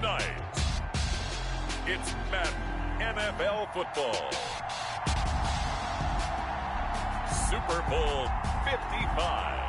Tonight, it's Madden NFL football. Super Bowl 55.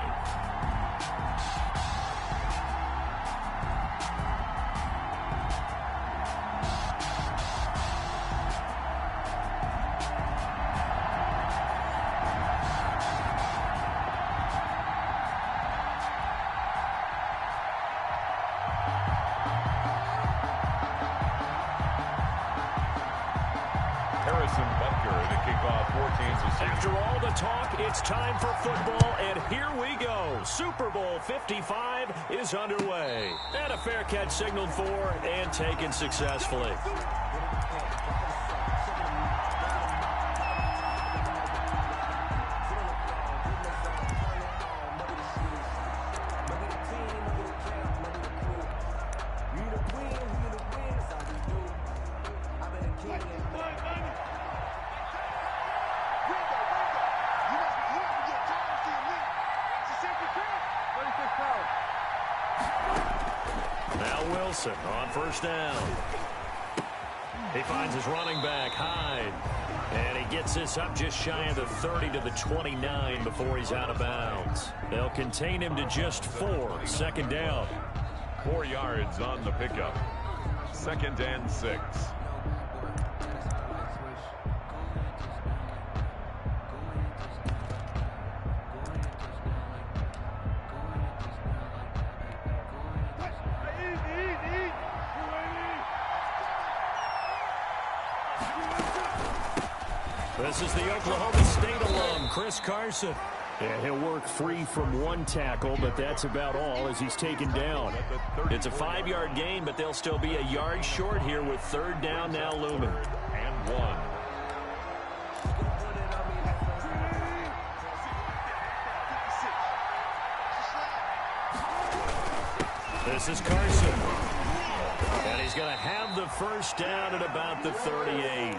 After all the talk, it's time for football, and here we go. Super Bowl 55 is underway. And a fair catch signaled for and taken successfully. On first down. He finds his running back, Hyde. And he gets this up just shy of the 30 to the 29 before he's out of bounds. They'll contain him to just 4. Second down. 4 yards on the pickup. 2nd and 6. This is the Oklahoma State alum, Chris Carson. And he'll work free from 1 tackle, but that's about all as he's taken down. It's a 5-yard gain, but they'll still be a yard short here with 3rd down now looming. And 1. This is Carson. And he's going to have the first down at about the 38.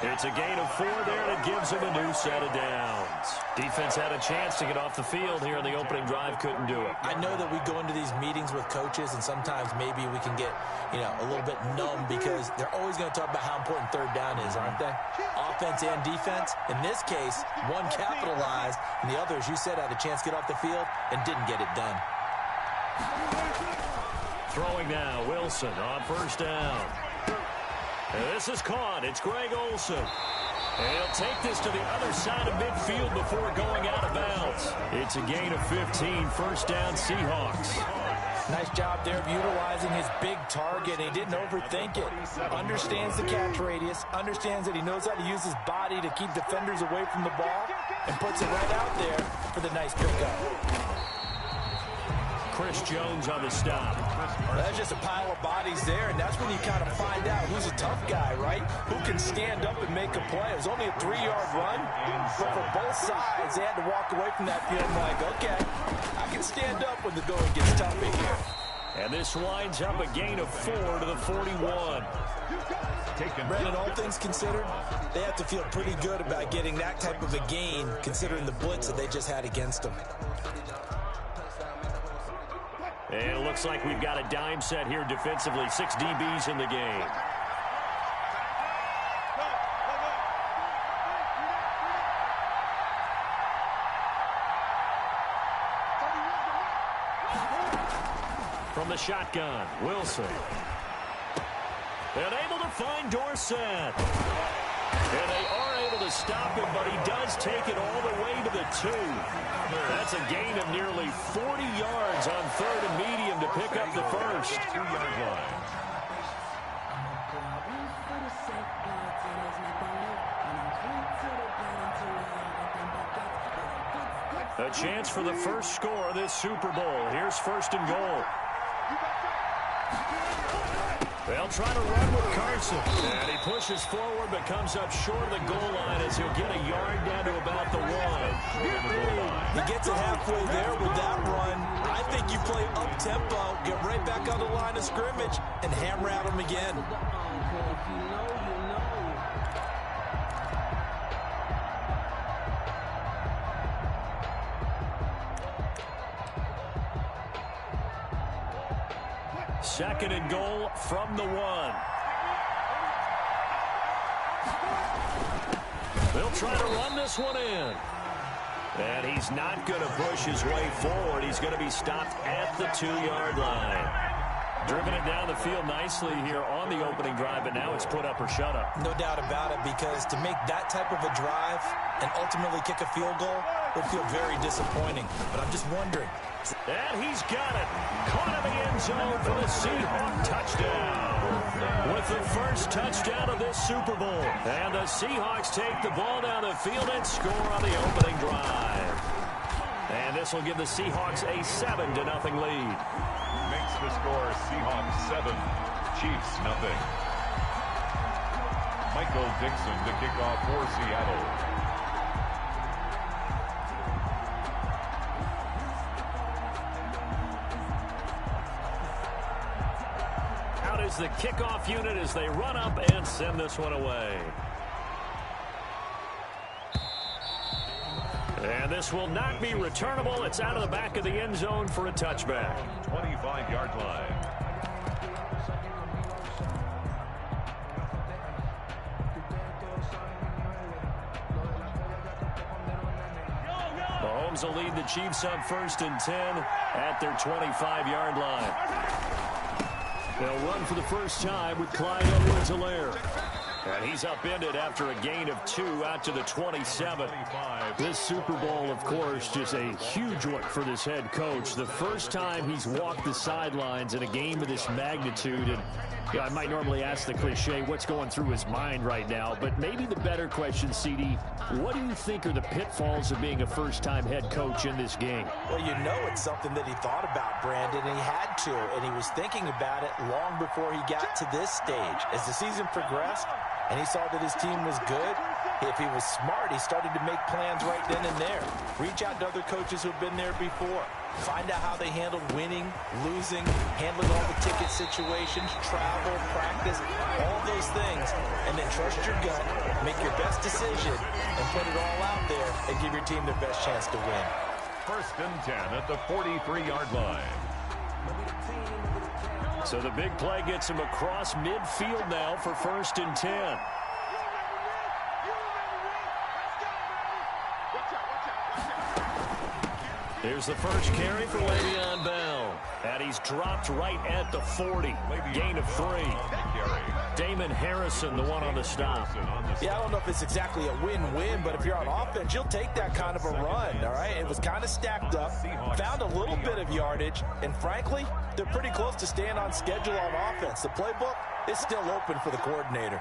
It's a gain of 4 there, and it gives him a new set of downs. Defense had a chance to get off the field here in the opening drive, couldn't do it. I know that we go into these meetings with coaches, and sometimes maybe we can get, a little bit numb because they're always going to talk about how important 3rd down is, aren't they? Offense and defense. In this case, one capitalized, and the other, as you said, had a chance to get off the field and didn't get it done. Throwing now, Wilson on first down. And this is caught. It's Greg Olsen. And he'll take this to the other side of midfield before going out of bounds. It's a gain of 15, first down Seahawks. Nice job there of utilizing his big target. He didn't overthink it. Understands the catch radius, understands that he knows how to use his body to keep defenders away from the ball, and puts it right out there for the nice pickup. Chris Jones on the stop. Well, that's just a pile of bodies there, and that's when you kind of find out who's a tough guy, right? Who can stand up and make a play. It was only a 3-yard run, but for both sides, they had to walk away from that field like, okay, I can stand up when the going gets tough in here. And this winds up a gain of 4 to the 41. Brandon, all things considered, they have to feel pretty good about getting that type of a gain, considering the blitz that they just had against them. And it looks like we've got a dime set here defensively. 6 DBs in the game. From the shotgun, Wilson. And able to find Dorsett. And they are able to stop him, but he does take it all the way to the 2. That's a gain of nearly 40 yards on 3rd and medium to pick up the first. 2-yard line. A chance for the first score of this Super Bowl. Here's 1st and goal. They'll try to run with Carson. And he pushes forward but comes up short of the goal line as he'll get a yard down to about the 1. He gets it halfway there with that run. I think you play up-tempo, get right back on the line of scrimmage, and hammer at him again. second and goal from the 1. They'll try to run this one in. And he's not going to push his way forward. He's going to be stopped at the 2-yard line. Driven it down the field nicely here on the opening drive, but now it's put up or shut up. No doubt about it, because to make that type of a drive and ultimately kick a field goal would feel very disappointing. But I'm just wondering. And he's got it. Caught in the end zone for the Seahawk touchdown. With the first touchdown of this Super Bowl. And the Seahawks take the ball down the field and score on the opening drive. And this will give the Seahawks a 7-0 lead. Makes the score Seahawks 7, Chiefs 0. Michael Dixon to kick off for Seattle. Out is the kickoff unit as they run up and send this one away. And this will not be returnable. It's out of the back of the end zone for a touchback. 25-yard line. Mahomes will lead the Chiefs up 1st and 10 at their 25-yard line. They'll run for the first time with Clyde Edwards-Helaire. And he's upended after a gain of 2 out to the 27. This Super Bowl, of course, just a huge one for this head coach. The first time he's walked the sidelines in a game of this magnitude. And I might normally ask the cliche, what's going through his mind right now? But maybe the better question, CD, what do you think are the pitfalls of being a first-time head coach in this game? Well, you know it's something that he thought about, Brandon, and he had to. And he was thinking about it long before he got to this stage. As the season progressed, and he saw that his team was good, if he was smart, he started to make plans right then and there. Reach out to other coaches who have been there before. Find out how they handled winning, losing, handling all the ticket situations, travel, practice, all those things. And then trust your gut, make your best decision, and put it all out there and give your team their best chance to win. 1st and 10 at the 43-yard line. So the big play gets him across midfield now for 1st and 10. Here's the first carry for Le'Veon Bell. And he's dropped right at the 40. Gain of 3. Damon Harrison, the one on the stop. Yeah, I don't know if it's exactly a win-win, but if you're on offense, you'll take that kind of a run, all right? It was kind of stacked up, found a little bit of yardage, and frankly, they're pretty close to staying on schedule on offense. The playbook is still open for the coordinator.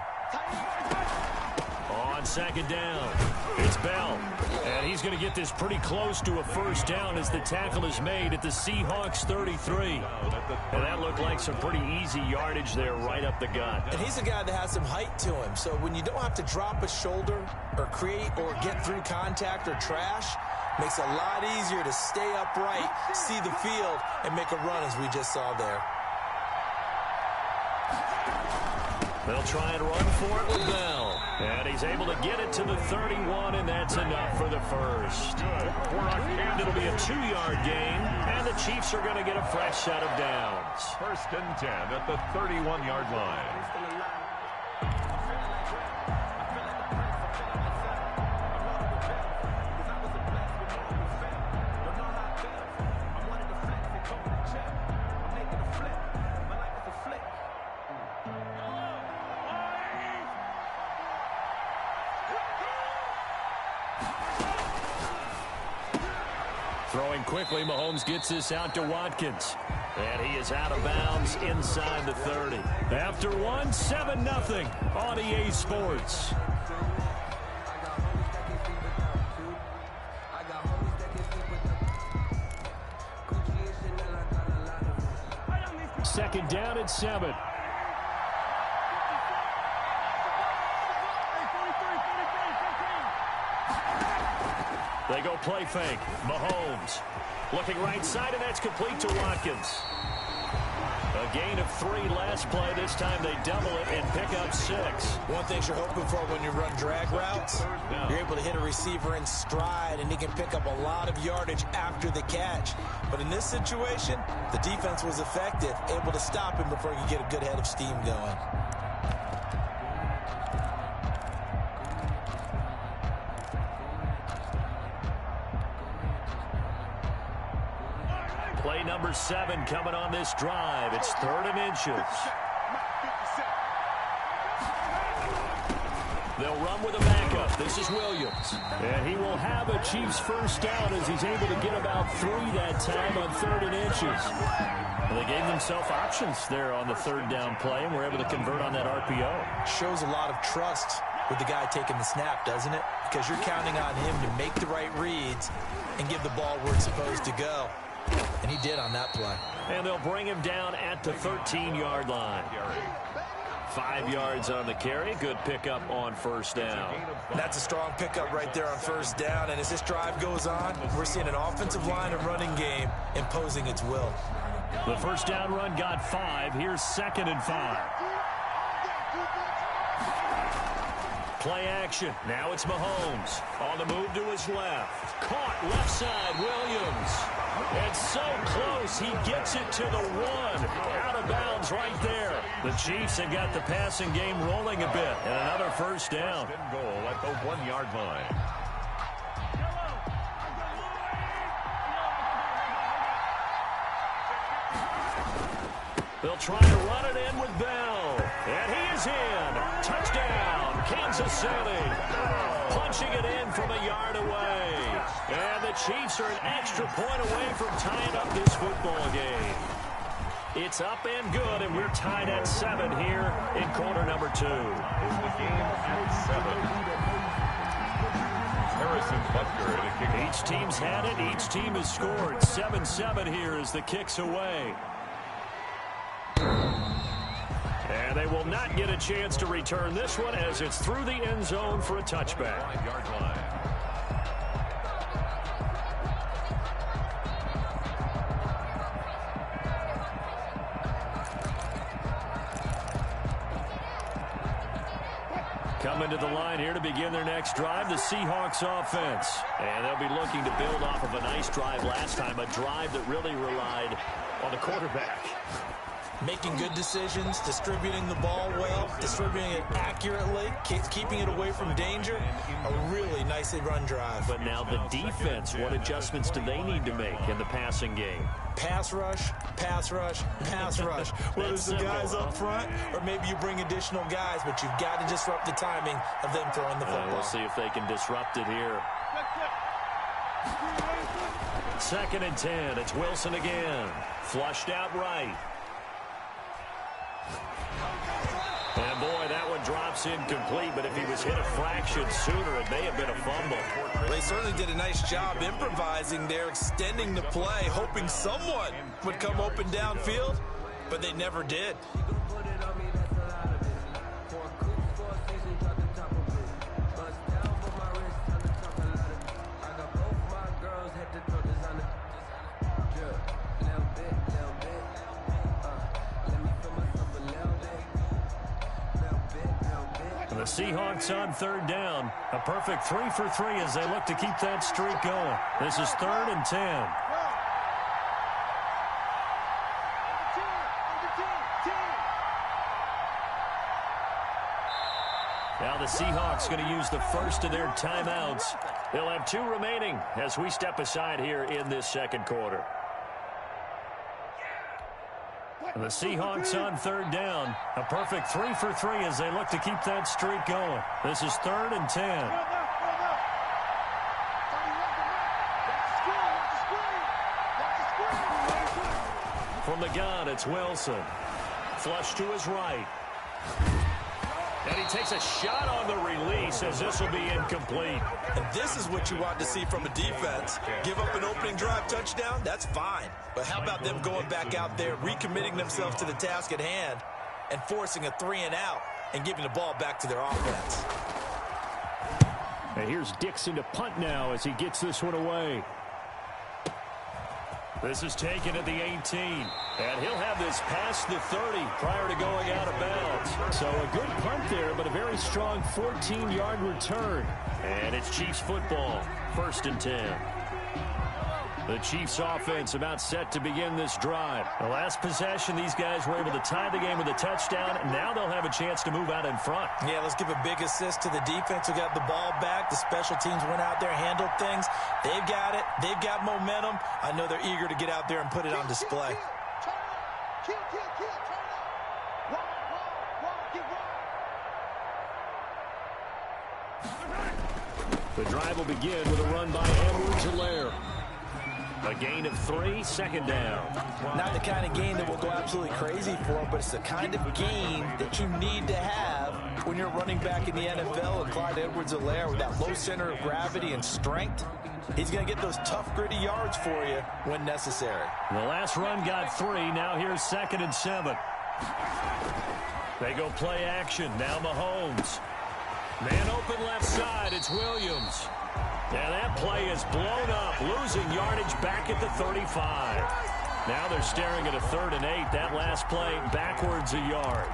On 2nd down, it's Bell. And he's going to get this pretty close to a first down as the tackle is made at the Seahawks 33. And that looked like some pretty easy yardage there right up the gut. And he's a guy that has some height to him, so when you don't have to drop a shoulder or create or get through contact or trash, makes it a lot easier to stay upright, see the field, and make a run as we just saw there. They'll try and run for it with Bell. And he's able to get it to the 31, and that's enough for the first. And it'll be a 2-yard gain, and the Chiefs are going to get a fresh set of downs. 1st and 10 at the 31-yard line. Throwing quickly, Mahomes gets this out to Watkins. And he is out of bounds inside the 30. After one, 7-0 on EA Sports. Second down and 7. They go play fake. Mahomes looking right side, and that's complete to Watkins. gain of 3 last play. This time they double it and pick up 6. One thing you're hoping for when you run drag routes, you're able to hit a receiver in stride, and he can pick up a lot of yardage after the catch. But in this situation, the defense was effective, able to stop him before he could get a good head of steam going. Play number 7 coming on this drive. It's 3rd and inches. They'll run with a backup. This is Williams. And he will have a Chiefs first down as he's able to get about 3 that time on 3rd and inches. Well, they gave themselves options there on the 3rd down play, and were able to convert on that RPO. Shows a lot of trust with the guy taking the snap, doesn't it? Because you're counting on him to make the right reads and give the ball where it's supposed to go. And he did on that play. And they'll bring him down at the 13-yard line. 5 yards on the carry. Good pickup on first down. That's a strong pickup right there on first down. And as this drive goes on, we're seeing an offensive line and running game imposing its will. The first down run got 5. Here's 2nd and 5. Play action. Now it's Mahomes. On the move to his left. Caught left side, Williams. And so close, he gets it to the 1. Out of bounds right there. The Chiefs have got the passing game rolling a bit. And another first down. Goal at the 1-yard line. They'll try to run it in with Bell. And he is in. Touchdown, Kansas City. Punching it in from a yard away. And the Chiefs are an extra point away from tying up this football game. It's up and good, and we're tied at 7 here in quarter number 2. The game at 7. Harrison Butker to kick. Each team's had it. Each team has scored. 7-7 here as the kick's away. And they will not get a chance to return this one as it's through the end zone for a touchback. 5-yard line. Coming to the line here to begin their next drive, the Seahawks offense. And they'll be looking to build off of a nice drive last time, a drive that really relied on the quarterback. Making good decisions, distributing the ball well, distributing it accurately, keeping it away from danger. A really nicely run drive. But now the defense, what adjustments do they need to make in the passing game? Pass rush, pass rush, pass rush. Whether it's the guys up front or maybe you bring additional guys, but you've got to disrupt the timing of them throwing the football. We'll see if they can disrupt it here. 2nd and 10. It's Wilson again. Flushed out right. And boy, that one drops incomplete, but if he was hit a fraction sooner, it may have been a fumble. They certainly did a nice job improvising there, extending the play, hoping someone would come open downfield, but they never did. The Seahawks on 3rd down. A perfect 3 for 3 as they look to keep that streak going. This is 3rd and 10. Now the Seahawks going to use the first of their timeouts. They'll have 2 remaining as we step aside here in this 2nd quarter. The Seahawks on 3rd down. A perfect 3 for 3 as they look to keep that streak going. This is 3rd and 10. From the gun, it's Wilson. Flush to his right. And he takes a shot on the release as this will be incomplete. And this is what you want to see from a defense. Give up an opening drive touchdown, that's fine. But how about them going back out there, recommitting themselves to the task at hand, and forcing a 3-and-out and giving the ball back to their offense. And here's Dixon to punt now as he gets this one away. This is taken at the 18. And he'll have this past the 30 prior to going out of bounds. So a good punt there, but a very strong 14-yard return. And it's Chiefs football, 1st and 10. The Chiefs offense about set to begin this drive. The last possession, these guys were able to tie the game with a touchdown, and now they'll have a chance to move out in front. Yeah, let's give a big assist to the defense who got the ball back. The special teams went out there, handled things. They've got it. They've got momentum. I know they're eager to get out there and put it on display. The drive will begin with a run by Edwards-Helaire. A gain of 3, 2nd down. Not the kind of game that will go absolutely crazy for, but it's the kind of game that you need to have when you're running back in the NFL. And Clyde Edwards-Helaire, with that low center of gravity and strength, he's going to get those tough, gritty yards for you when necessary. The last run got 3. Now here's 2nd and 7. They go play action. Now Mahomes. Man open left side. It's Williams. And that play is blown up, losing yardage back at the 35. Now they're staring at a 3rd and 8. That last play backwards a yard.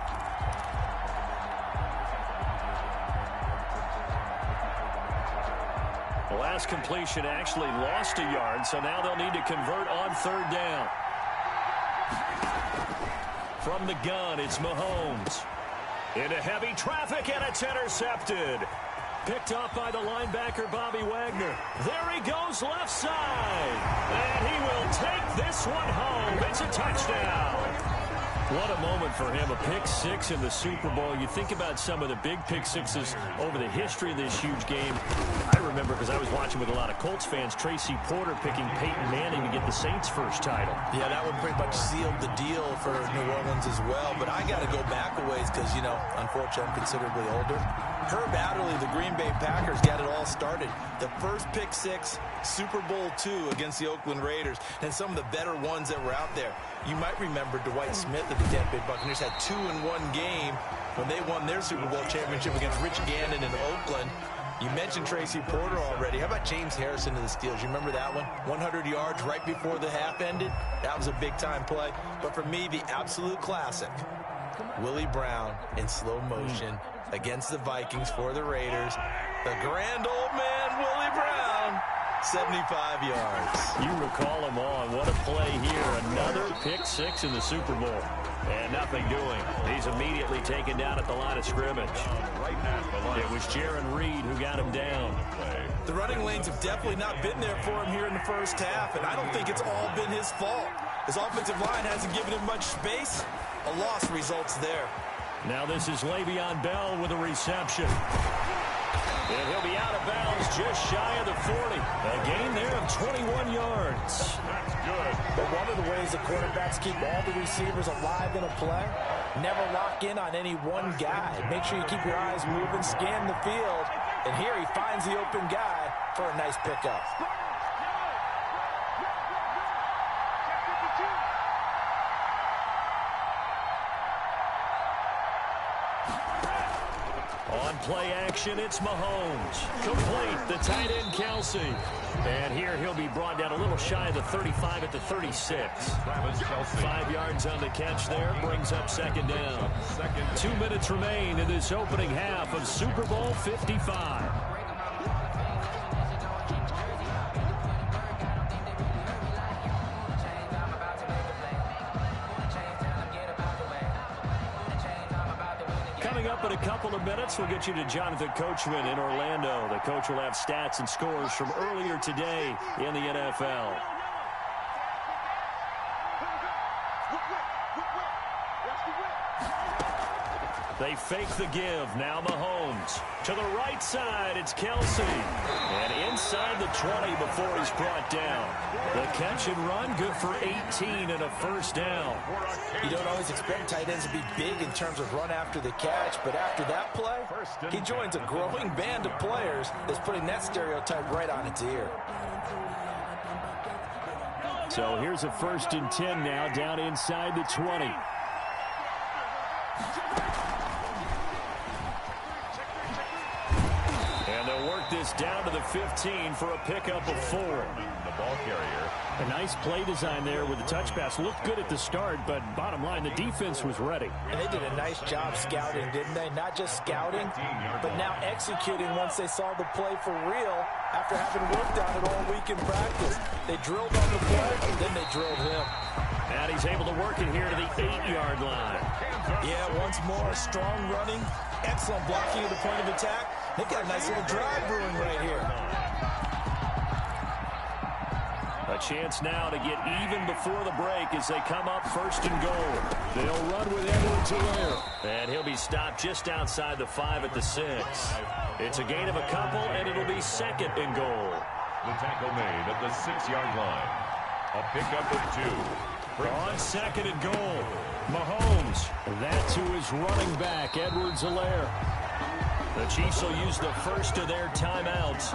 The last completion actually lost a yard, so now they'll need to convert on 3rd down. From the gun, it's Mahomes. Into heavy traffic, and it's intercepted. Picked up by the linebacker, Bobby Wagner. There he goes, left side. And he will take this one home. It's a touchdown. What a moment for him, a pick 6 in the Super Bowl. You think about some of the big pick 6s over the history of this huge game. I remember, because I was watching with a lot of Colts fans, Tracy Porter picking Peyton Manning to get the Saints' first title. Yeah, that one pretty much sealed the deal for New Orleans as well. But I got to go back a ways because, you know, unfortunately I'm considerably older. Herb Adderley, the Green Bay Packers, got it all started. The first pick 6, Super Bowl II against the Oakland Raiders, and some of the better ones that were out there. You might remember Dwight Smith of the Tampa Bay Buccaneers had 2-in-1 game when they won their Super Bowl championship against Rich Gannon in Oakland. You mentioned Tracy Porter already. How about James Harrison of the Steelers? You remember that one? 100 yards right before the half ended? That was a big-time play. But for me, the absolute classic, Willie Brown in slow motion against the Vikings for the Raiders. The grand old man, Willie Brown, 75 yards. You recall him on. What a play here. Another pick 6 in the Super Bowl. And nothing doing. He's immediately taken down at the line of scrimmage. It was Jaron Reed who got him down. The running lanes have definitely not been there for him here in the first half, and I don't think it's all been his fault. His offensive line hasn't given him much space. A loss results there. Now this is Le'Veon Bell with a reception. And he'll be out of bounds just shy of the 40. A gain there of 21 yards. That's good. But one of the ways the quarterbacks keep all the receivers alive in a play, never lock in on any one guy. Make sure you keep your eyes moving, scan the field. And here he finds the open guy for a nice pickup. On play action, it's Mahomes. Complete, the tight end, Kelsey. And here he'll be brought down a little shy of the 35 at the 36. 5 yards on the catch there, brings up 2nd down. 2 minutes remain in this opening half of Super Bowl 55. Up in a couple of minutes, we'll get you to Jonathan Coachman in Orlando. The coach will have stats and scores from earlier today in the NFL. They fake the give. Now Mahomes. To the right side, it's Kelsey. And inside the 20 before he's brought down. The catch and run, good for 18 and a first down. You don't always expect tight ends to be big in terms of run after the catch, but after that play, he joins a growing band of players that's putting that stereotype right on its ear. So here's a 1st and 10 now, down inside the 20. And they'll work this down to the 15 for a pickup of 4. ball carrier. A nice play design there with the touch pass. Looked good at the start, but bottom line, the defense was ready. And they did a nice job scouting, didn't they? Not just scouting, but now executing once they saw the play for real after having worked on it all week in practice. They drilled on the play, and then they drilled him. And he's able to work it here to the 8-yard line. Yeah, once more, strong running, excellent blocking at the point of attack. They've got a nice little drive brewing right here. A chance now to get even before the break as they come up 1st and goal. They'll run with Edwards-Helaire. And he'll be stopped just outside the 5 at the 6. It's a gain of a couple, and it'll be 2nd and goal. The tackle made at the 6-yard line. A pickup of 2. On 2nd and goal, Mahomes. That's who is running back, Edwards-Helaire. The Chiefs will use the first of their timeouts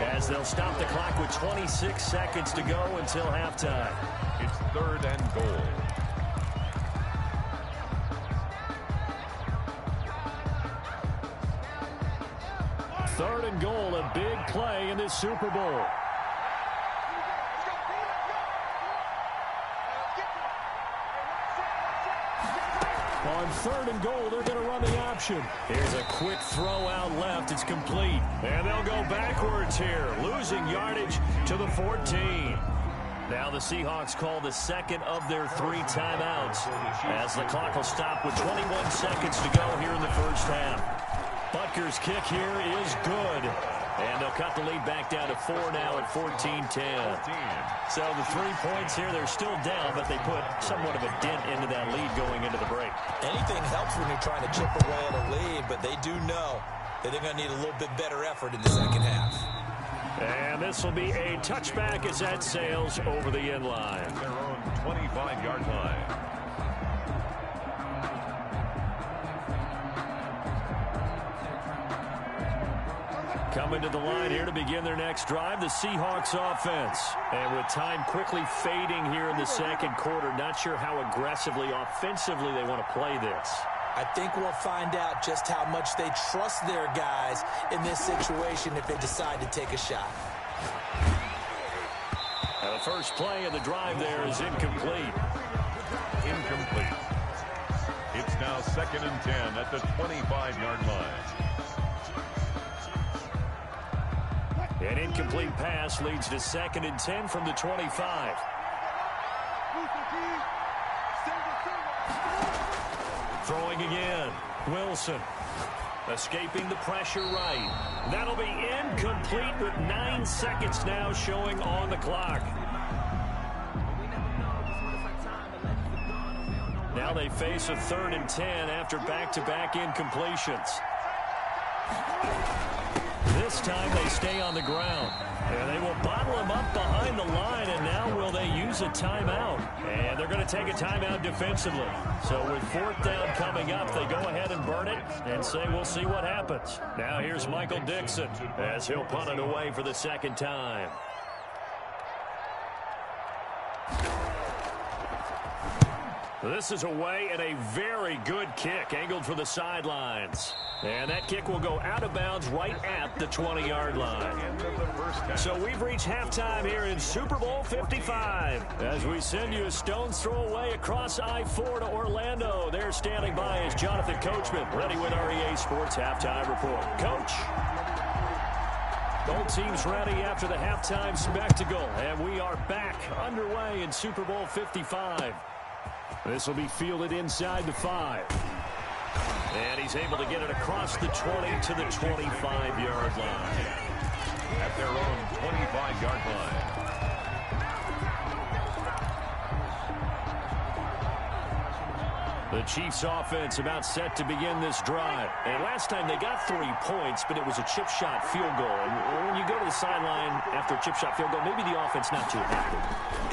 as they'll stop the clock with 26 seconds to go until halftime. It's 3rd and goal. Third and goal, a big play in this Super Bowl. On 3rd and goal, they're going to run the option. Here's a quick throw out left. It's complete. And they'll go backwards here, losing yardage to the 14. Now the Seahawks call the 2nd of their 3 timeouts as the clock will stop with 21 seconds to go here in the first half. Butker's kick here is good. And they'll cut the lead back down to 4 now at 14-10. So the 3 points here, they're still down, but they put somewhat of a dent into that lead going into the break. Anything helps when you're trying to chip away at a lead, but they do know that they're going to need a little bit better effort in the second half. And this will be a touchback as that sails over the end line. Their own 25-yard line. Coming to the line here to begin their next drive, the Seahawks offense. And with time quickly fading here in the second quarter, not sure how aggressively, offensively they want to play this. I think we'll find out just how much they trust their guys in this situation if they decide to take a shot. Now the first play of the drive there is incomplete. Incomplete. It's now 2nd and 10 at the 25-yard line. An incomplete pass leads to 2nd and 10 from the 25. Throwing again. Wilson. Escaping the pressure right. That'll be incomplete with 9 seconds now showing on the clock. Now they face a 3rd and 10 after back-to-back incompletions. This time they stay on the ground. And they will bottle him up behind the line, and now will they use a timeout? And they're going to take a timeout defensively. So with 4th down coming up, they go ahead and burn it and say we'll see what happens. Now here's Michael Dixon as he'll punt it away for the 2nd time. This is away and a very good kick angled for the sidelines. And that kick will go out of bounds right at the 20-yard line. So we've reached halftime here in Super Bowl 55. As we send you a stone's throw away across I-4 to Orlando. There standing by is Jonathan Coachman, ready with our EA Sports Halftime Report. Coach. Both teams ready after the halftime spectacle. And we are back underway in Super Bowl 55. This will be fielded inside the 5. And he's able to get it across the 20 to the 25-yard line. At their own 25-yard line. The Chiefs offense about set to begin this drive. And last time they got 3 points, but it was a chip shot field goal. And when you go to the sideline after a chip shot field goal, maybe the offense not too happy.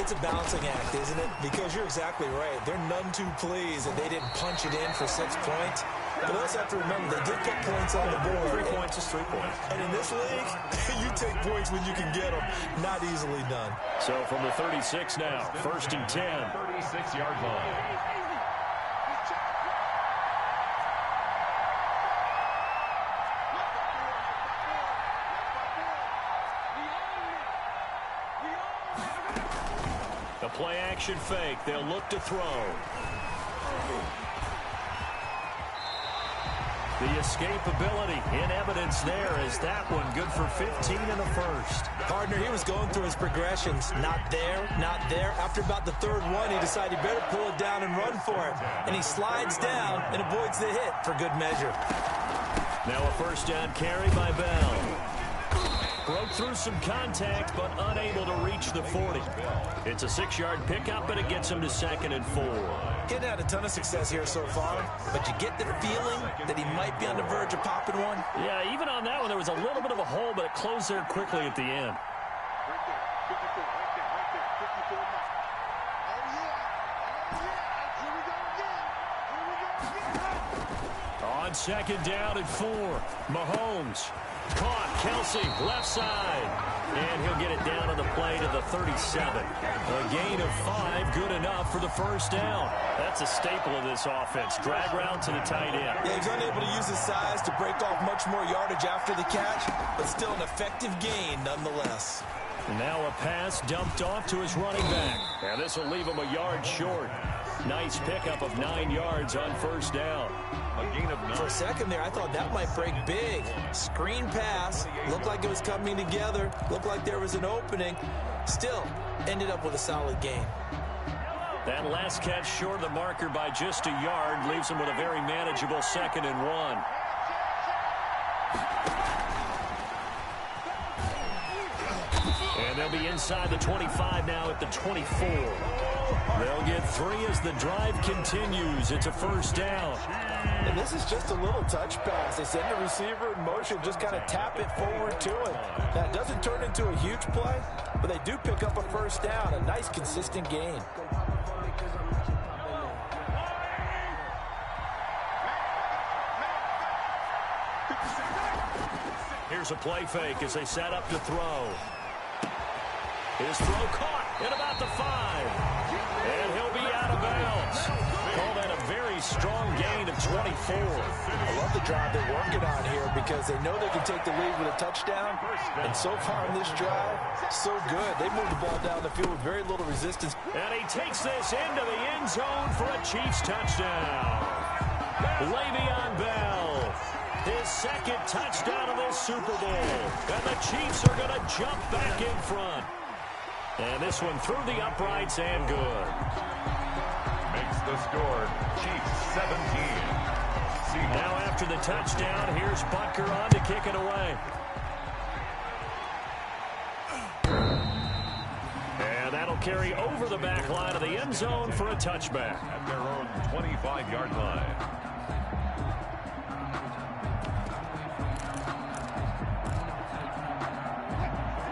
It's a balancing act, isn't it? Because you're exactly right. They're none too pleased that they didn't punch it in for 6 points. But also have to remember, they did put points on the board. 3 points is 3 points. And in this league, you take points when you can get them. Not easily done. So from the 36 now, 1st and 10. 36-yard line. play action fake. They'll look to throw. The escapability in evidence there as that one good for 15 in the first. Partner, he was going through his progressions. Not there, not there. After about the third one, he decided he better pull it down and run for it. And he slides down and avoids the hit for good measure. Now a first down carry by Bell. Broke through some contact, but unable to reach the 40. It's a 6-yard pickup, but it gets him to 2nd and 4. Getting had a ton of success here so far, but you get the feeling that he might be on the verge of popping one. Yeah, even on that one, there was a little bit of a hole, but it closed there quickly at the end. On 2nd down and 4, Mahomes. Caught, Kelsey, left side. And he'll get it down on the play to the 37. A gain of 5, good enough for the first down. That's a staple of this offense. Drag route to the tight end. Yeah, he's unable to use his size to break off much more yardage after the catch, but still an effective gain nonetheless. Now a pass dumped off to his running back. And this will leave him a yard short. Nice pickup of 9 yards on first down. A gain of 9. For a second there, I thought that might break big. Screen pass. Looked like it was coming together. Looked like there was an opening. Still, ended up with a solid gain. That last catch short of the marker by just a yard leaves him with a very manageable 2nd and 1. And they'll be inside the 25 now at the 24. They'll get 3 as the drive continues. It's a first down. And this is just a little touch pass. They send the receiver in motion, just kind of tap it forward to him. Now, it doesn't turn into a huge play, but they do pick up a first down. A nice, consistent gain. Here's a play fake as they set up to throw. His throw caught at about the 5. And he'll be out of bounds. Call that a very strong gain of 24. I love the drive they're working on here because they know they can take the lead with a touchdown. And so far in this drive, so good. They moved the ball down the field with very little resistance. And he takes this into the end zone for a Chiefs touchdown. Le'Veon Bell, his 2nd touchdown of this Super Bowl. And the Chiefs are going to jump back in front. And this one through the uprights and good. Makes the score Chiefs 17. Now after the touchdown, here's Butker on to kick it away. And that'll carry over the back line of the end zone for a touchback. At their own 25-yard line.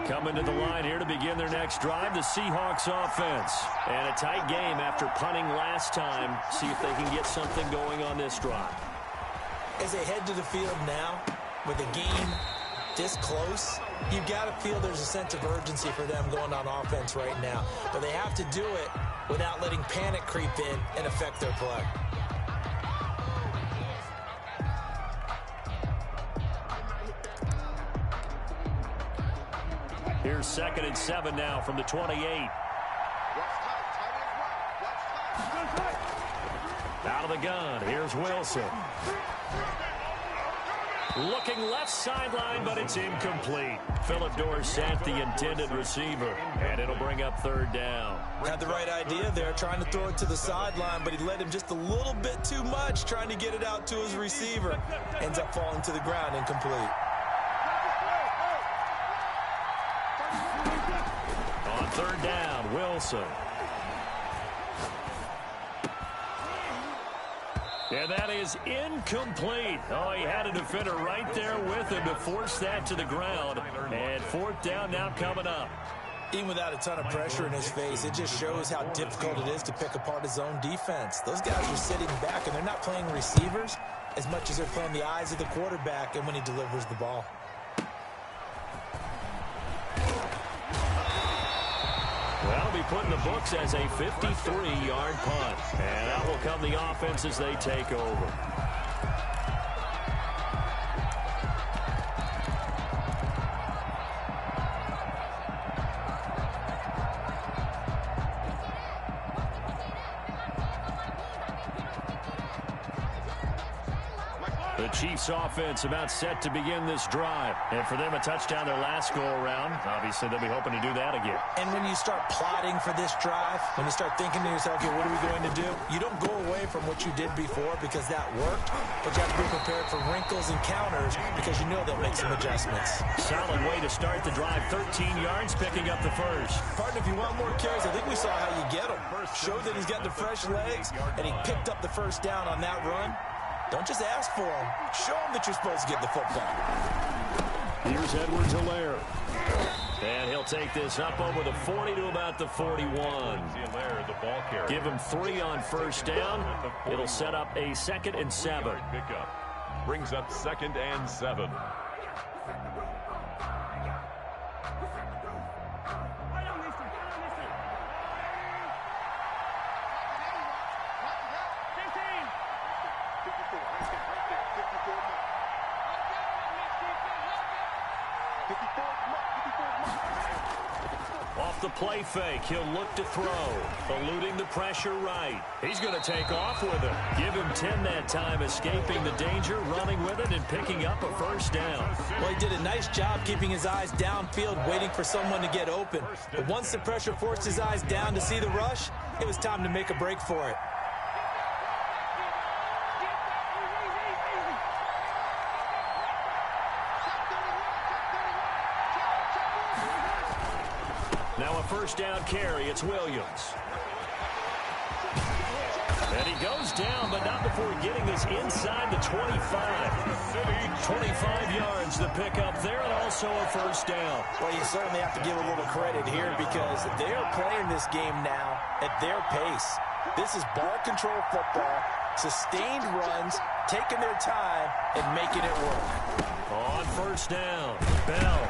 Coming to the line here to begin their next drive, the Seahawks offense. And a tight game after punting last time. See if they can get something going on this drive. As they head to the field now, with a game this close, you've got to feel there's a sense of urgency for them going on offense right now. But they have to do it without letting panic creep in and affect their play. Here's 2nd and 7 now from the 28. Out of the gun, here's Wilson. Looking left sideline, but it's incomplete. Phillip Dorsett, the intended receiver, and it'll bring up 3rd down. Had the right idea there, trying to throw it to the sideline, but he led him just a little bit too much, trying to get it out to his receiver. Ends up falling to the ground, incomplete. On 3rd down, Wilson. And that is incomplete. Oh, he had a defender right there with him to force that to the ground. And 4th down now coming up. Even without a ton of pressure in his face, it just shows how difficult it is to pick apart his own defense. Those guys are sitting back, and they're not playing receivers as much as they're playing the eyes of the quarterback and when he delivers the ball. That'll be put in the books as a 53-yard punt. And out will come the offense as they take over. The Chiefs offense about set to begin this drive. And for them, a touchdown their last go-around. Obviously, they'll be hoping to do that again. And when you start plotting for this drive, when you start thinking to yourself, okay, what are we going to do? You don't go away from what you did before because that worked, but you have to be prepared for wrinkles and counters because you know they'll make some adjustments. Solid way to start the drive. 13 yards, picking up the first. Partner, if you want more carries, I think we saw how you get them. Showed that he's got the fresh legs, and he picked up the first down on that run. Don't just ask for them. Show them that you're supposed to get the football. Here's Edwards-Helaire. And he'll take this up over the 40 to about the 41. Give him 3 on first down. It'll set up a 2nd and 7. Brings up 2nd and 7. Off the play fake, he'll look to throw. Eluding the pressure right. He's going to take off with it. Give him 10 that time, escaping the danger, running with it, and picking up a first down. Well, he did a nice job keeping his eyes downfield, waiting for someone to get open. But once the pressure forced his eyes down to see the rush, it was time to make a break for it. Now a first down carry. It's Williams. And he goes down, but not before getting this inside the 25. 25 yards the pickup there, and also a first down. Well, you certainly have to give a little credit here because they're playing this game now at their pace. This is ball control football, sustained runs, taking their time, and making it work. On first down, Bell.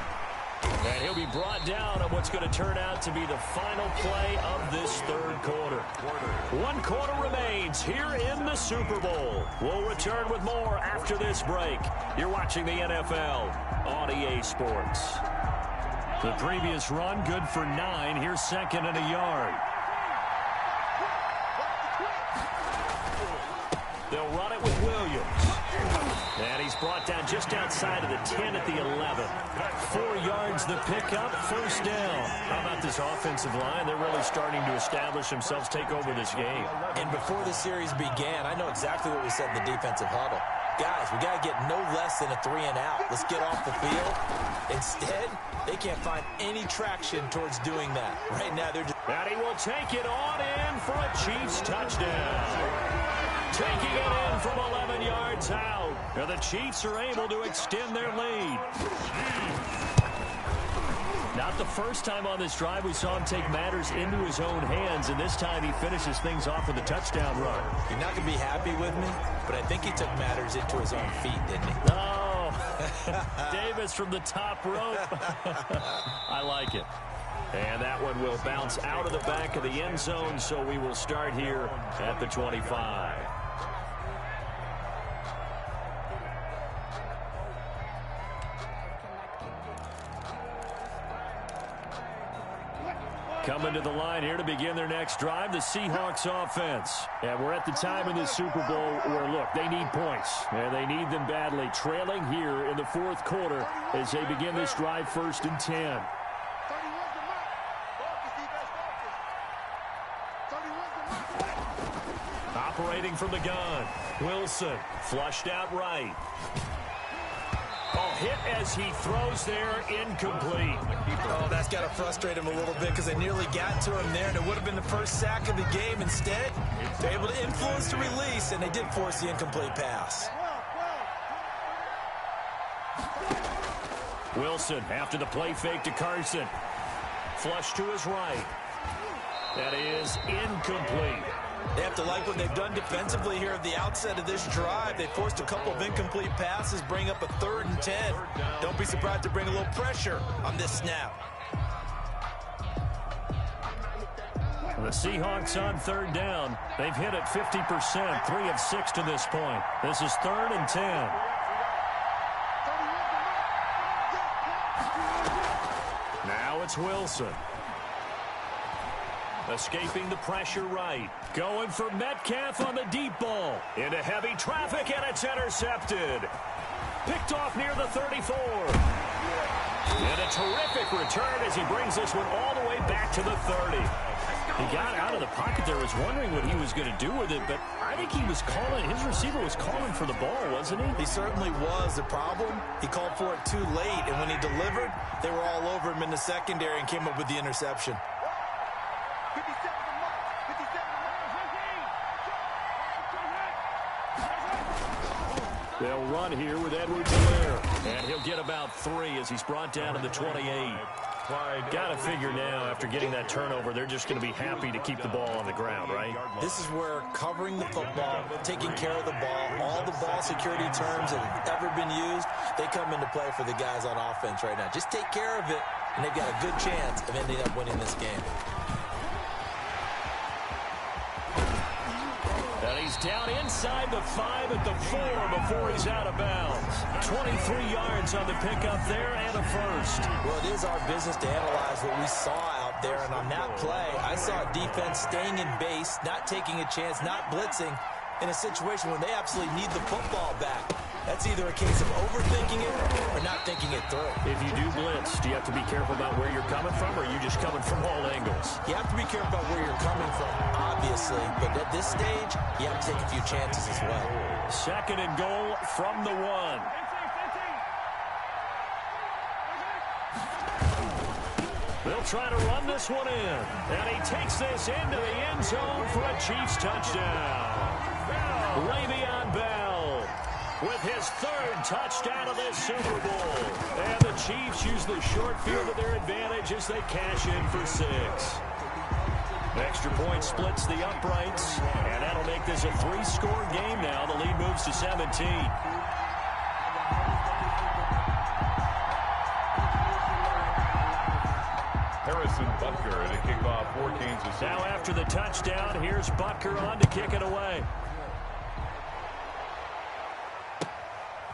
And he'll be brought down on what's going to turn out to be the final play of this third quarter. 1 quarter remains here in the Super Bowl. We'll return with more after this break. You're watching the NFL on EA Sports. The previous run, good for 9. Here's 2nd and a yard. They'll run it with Williams. And he's brought down just outside of the 10 at the 11. 4 yards the pickup, first down. How about this offensive line? They're really starting to establish themselves, take over this game. And before the series began, I know exactly what we said in the defensive huddle. Guys, we got to get no less than a 3 and out. Let's get off the field. Instead, they can't find any traction towards doing that. Right now, they're just... And he will take it on in for a Chiefs touchdown. Taking it in from 11 yards out. Now the Chiefs are able to extend their lead. Not the first time on this drive we saw him take matters into his own hands, and this time he finishes things off with a touchdown run. You're not going to be happy with me, but I think he took matters into his own feet, didn't he? Oh, Davis from the top rope. I like it. And that one will bounce out of the back of the end zone, so we will start here at the 25. Coming to the line here to begin their next drive, the Seahawks offense. And we're at the time in the Super Bowl where, look, they need points. And they need them badly. Trailing here in the 4th quarter as they begin this drive, 1st and 10. Operating from the gun. Wilson flushed out right. Oh, hit as he throws there, incomplete. Oh, that's got to frustrate him a little bit because they nearly got to him there, and it would have been the first sack of the game. Instead, they're able to influence the release, and they did force the incomplete pass. Wilson after the play fake to Carson. Flush to his right. That is incomplete. They have to like what they've done defensively here at the outset of this drive. They forced a couple of incomplete passes, bring up a 3rd and 10. Don't be surprised to bring a little pressure on this snap. The Seahawks on 3rd down. They've hit it 50%, 3 of 6 to this point. This is 3rd and 10. Now it's Wilson. Escaping the pressure right. Going for Metcalf on the deep ball. Into heavy traffic, and it's intercepted. Picked off near the 34. And a terrific return as he brings this one all the way back to the 30. He got out of the pocket there, was wondering what he was going to do with it, but I think he was calling, his receiver was calling for the ball, wasn't he? He certainly was. The problem, he called for it too late, and when he delivered, they were all over him in the secondary and came up with the interception. They'll run here with Edwards-Helaire, and he'll get about 3 as he's brought down to the 28. Got to figure now, after getting that turnover, they're just going to be happy to keep the ball on the ground, right? This is where covering the football, taking care of the ball, all the ball security terms that have ever been used, they come into play for the guys on offense right now. Just take care of it, and they've got a good chance of ending up winning this game. And he's down inside the 5 at the 4 before he's out of bounds. 23 yards on the pickup there and a first. Well, it is our business to analyze what we saw out there, and on that play, I saw defense staying in base, not taking a chance, not blitzing in a situation when they absolutely need the football back. That's either a case of overthinking it or not thinking it through. If you do blitz, do you have to be careful about where you're coming from, or are you just coming from all angles? You have to be careful about where you're coming from, obviously, but at this stage, you have to take a few chances as well. 2nd and goal from the 1. They'll try to run this one in, and he takes this into the end zone for a Chiefs touchdown. Le'Veon Bell with his 3rd touchdown of this Super Bowl. And the Chiefs use the short field to their advantage as they cash in for 6. Extra point splits the uprights, and that'll make this a 3-score game now. The lead moves to 17. Harrison Butker to kick off for Kansas City. Now after the touchdown, here's Butker on to kick it away.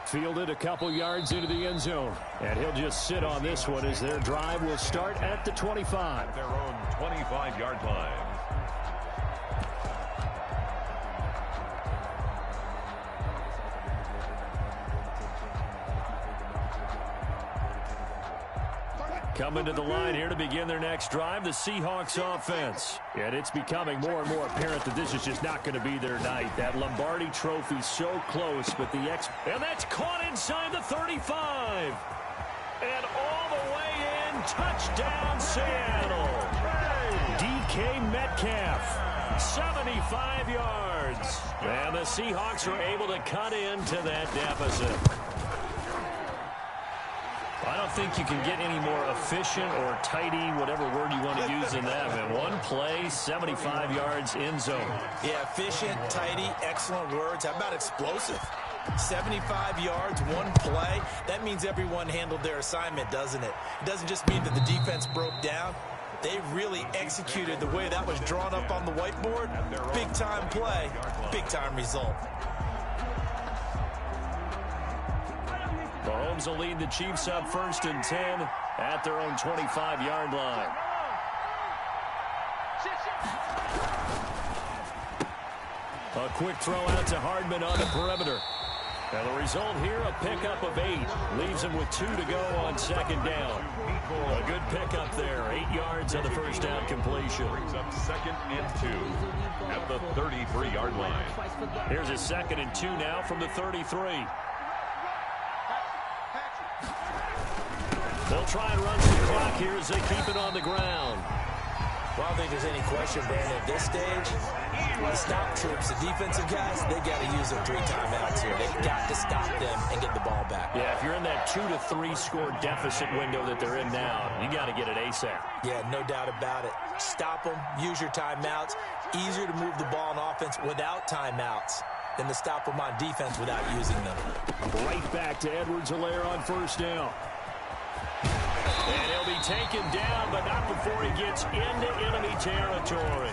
Fielded a couple yards into the end zone. And he'll just sit on this one as their drive will start at the 25. Their own 25-yard line. Coming to the line here to begin their next drive, the Seahawks offense. And it's becoming more and more apparent that this is just not going to be their night. That Lombardi trophy so close, but and that's caught inside the 35. And all the way in, touchdown Seattle. DK Metcalf, 75 yards. And the Seahawks are able to cut into that deficit. I don't think you can get any more efficient or tidy, whatever word you want to use in that. Man, one play, 75 yards in zone. Yeah, efficient, tidy, excellent words. How about explosive? 75 yards, one play. That means everyone handled their assignment, doesn't it? It doesn't just mean that the defense broke down. They really executed the way that was drawn up on the whiteboard. Big-time play, big-time result. Mahomes will lead the Chiefs up 1st and 10 at their own 25-yard line. A quick throw out to Hardman on the perimeter. And the result here, a pickup of 8. Leaves him with 2 to go on 2nd down. A good pickup there. 8 yards on the first down completion. Brings up 2nd and 2 at the 33-yard line. Here's a 2nd and 2 now from the 33. They'll try and run some clock here as they keep it on the ground. Well, I don't think there's any question, Brandon, at this stage, the stop troops, the defensive guys, they got to use their 3 timeouts here. They've got to stop them and get the ball back. Yeah, if you're in that 2 to 3 score deficit window that they're in now, you got to get it ASAP. Yeah, no doubt about it. Stop them, use your timeouts. Easier to move the ball on offense without timeouts than to stop them on defense without using them. Right back to Edwards-Helaire on 1st down. And he'll be taken down, but not before he gets into enemy territory.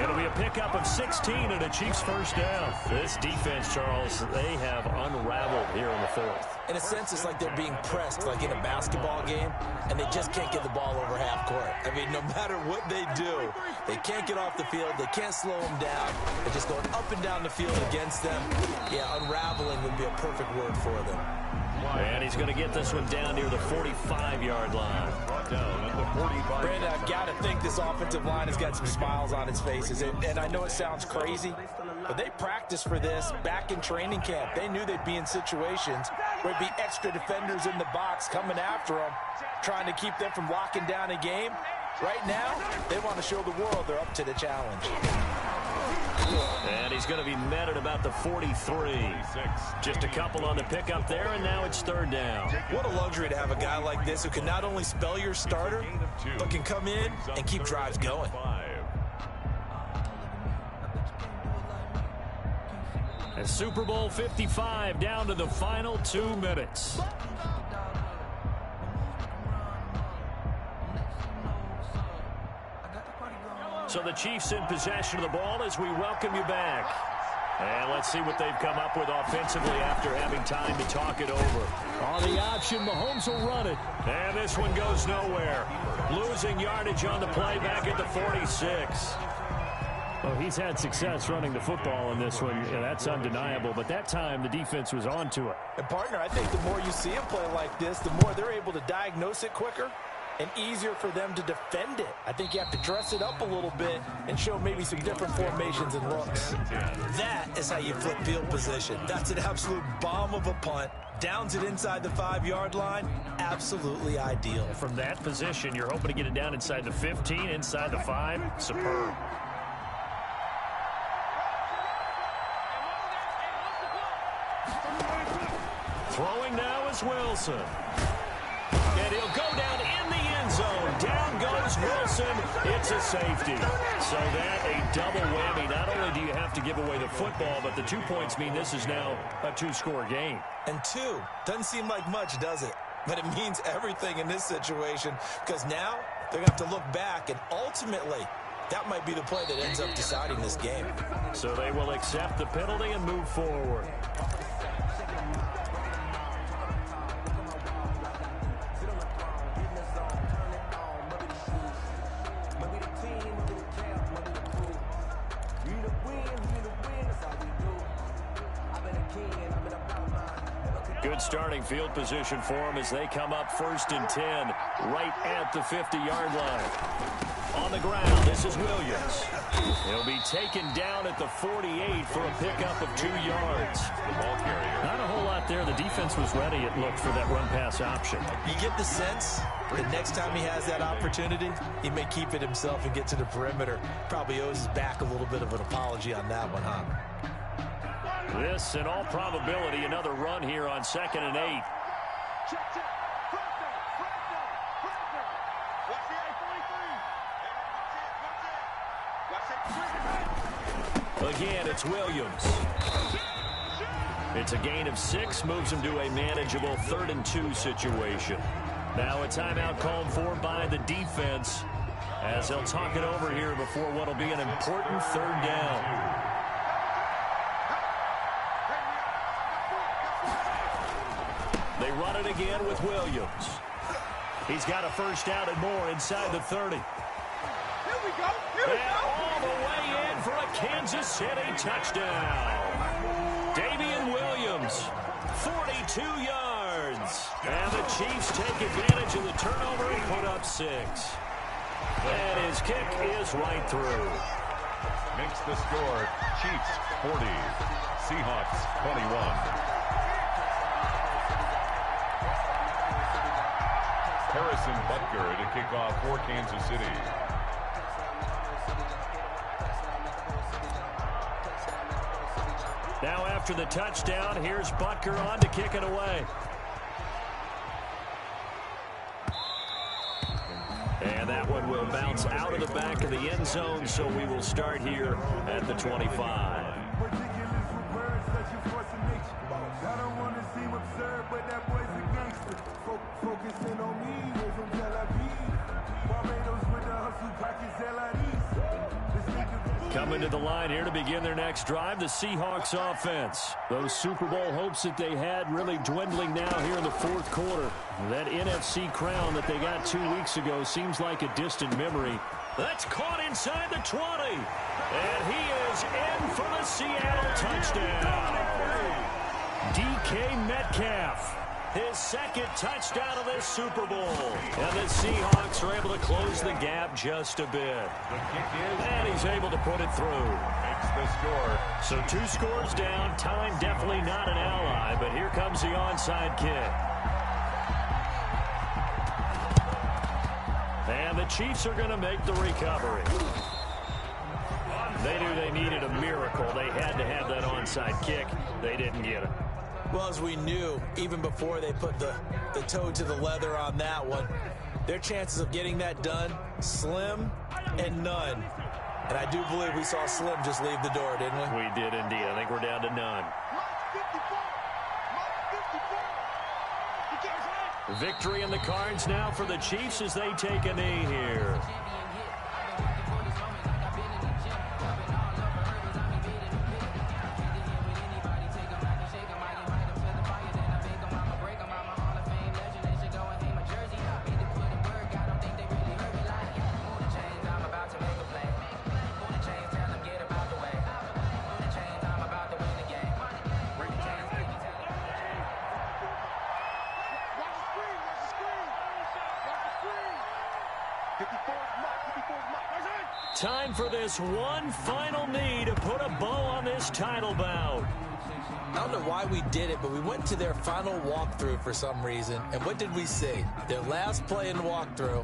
It'll be a pickup of 16 and a Chiefs first down. This defense, Charles, they have unraveled here in the fourth. In a sense, it's like they're being pressed like in a basketball game, and they just can't get the ball over half court. I mean, no matter what they do, they can't get off the field. They can't slow them down. They're just going up and down the field against them. Yeah, unraveling would be a perfect word for them. And he's going to get this one down near the 45-yard line. Down at the 45. Brandon, I've got to think this offensive line has got some smiles on its faces. And I know it sounds crazy, but they practiced for this back in training camp. They knew they'd be in situations where there'd be extra defenders in the box coming after them, trying to keep them from locking down a game. Right now, they want to show the world they're up to the challenge. And he's going to be met at about the 43. Just a couple on the pickup there, and now it's third down. What a luxury to have a guy like this who can not only spell your starter, but can come in and keep drives going. And Super Bowl 55 down to the final 2 minutes. So the Chiefs in possession of the ball as we welcome you back. And let's see what they've come up with offensively after having time to talk it over. On the option, Mahomes will run it. And this one goes nowhere. Losing yardage on the play back at the 46. Well, he's had success running the football in this one. Yeah, that's undeniable. But that time, the defense was on to it. And, partner, I think the more you see him play like this, the more they're able to diagnose it quicker and easier for them to defend it. I think you have to dress it up a little bit and show maybe some different formations and looks. That is how you flip field position. That's an absolute bomb of a punt. Downs it inside the 5-yard line. Absolutely ideal. From that position, you're hoping to get it down inside the 15, inside the 5. Superb. Throwing now is Wilson. And he'll go down in the end zone. Down goes Wilson. It's a safety. So that a double whammy. Not only do you have to give away the football, but the 2 points mean this is now a 2-score game. And 2 doesn't seem like much, does it? But it means everything in this situation, because now they're going to have to look back, and ultimately that might be the play that ends up deciding this game. So they will accept the penalty and move forward. Good starting field position for them as they come up 1st and 10 right at the 50-yard line. On the ground, this is Williams. He'll be taken down at the 48 for a pickup of 2 yards. The ball carrier. Not a whole lot there. The defense was ready, it looked, for that run-pass option. You get the sense that next time he has that opportunity, he may keep it himself and get to the perimeter. Probably owes his back a little bit of an apology on that one, huh? This, in all probability, another run here on 2nd and 8. Again, it's Williams. It's a gain of 6, moves him to a manageable 3rd and 2 situation. Now a timeout called for by the defense as they'll talk it over here before what will be an important 3rd down. They run it again with Williams. He's got a first down and more inside the 30. Here we go. And all the way in for a Kansas City touchdown. Damian Williams, 42 yards. And the Chiefs take advantage of the turnover and put up 6. And his kick is right through. Makes the score Chiefs 40, Seahawks 21. Harrison Butker to kick off for Kansas City. Now after the touchdown, here's Butker on to kick it away. And that one will bounce out of the back of the end zone, so we will start here at the 25. Focusing on me, Coming to the line here to begin their next drive, the Seahawks offense. Those Super Bowl hopes that they had really dwindling now here in the fourth quarter. That NFC crown that they got 2 weeks ago seems like a distant memory. That's caught inside the 20. And he is in for the Seattle touchdown. DK Metcalf. His second touchdown of this Super Bowl. And the Seahawks are able to close the gap just a bit. And he's able to put it through. Makes the score. So 2 scores down. Time definitely not an ally, but here comes the onside kick. And the Chiefs are going to make the recovery. They knew they needed a miracle. They had to have that onside kick. They didn't get it. Well, as we knew, even before they put the toe to the leather on that one, their chances of getting that done, slim and none. And I do believe we saw Slim just leave the door, didn't we? We did indeed. I think we're down to none. Victory in the cards now for the Chiefs as they take a knee here. Time for this one final knee to put a bow on this title bout. I don't know why we did it, but we went to their final walkthrough for some reason. And what did we see? Their last play in walkthrough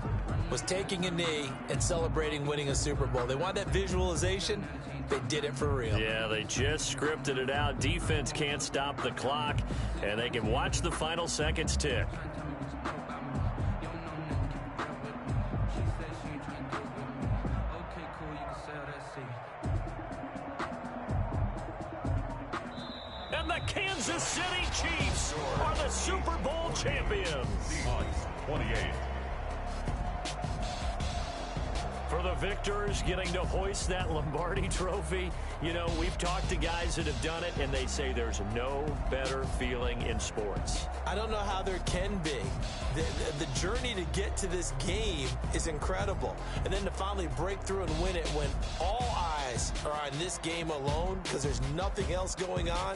was taking a knee and celebrating winning a Super Bowl. They want that visualization. They did it for real. Yeah, they just scripted it out. Defense can't stop the clock, and they can watch the final seconds tick. And the Kansas City Chiefs are the Super Bowl champions. Seahawks 28. For the victors, getting to hoist that Lombardi trophy, you know, we've talked to guys that have done it, and they say there's no better feeling in sports. I don't know how there can be. The journey to get to this game is incredible. And then to finally break through and win it when all eyes are on this game alone because there's nothing else going on,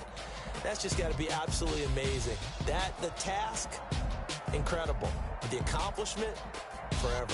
that's just got to be absolutely amazing. The task, incredible. But the accomplishment, forever.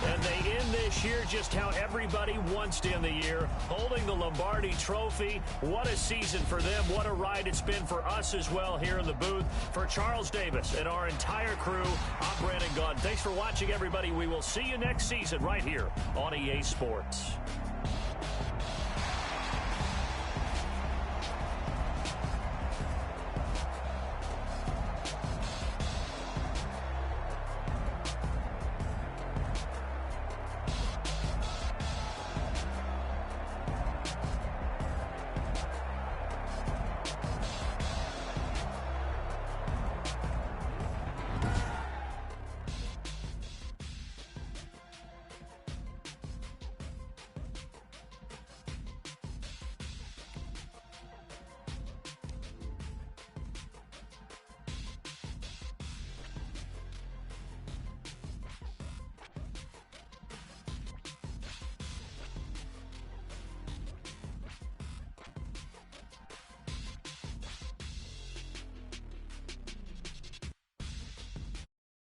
And they end this year just how everybody wants to end the year, holding the Lombardi trophy. What a season for them. What a ride it's been for us as well here in the booth. For Charles Davis and our entire crew, I'm Brandon Gaudin. Thanks for watching, everybody. We will see you next season right here on EA Sports.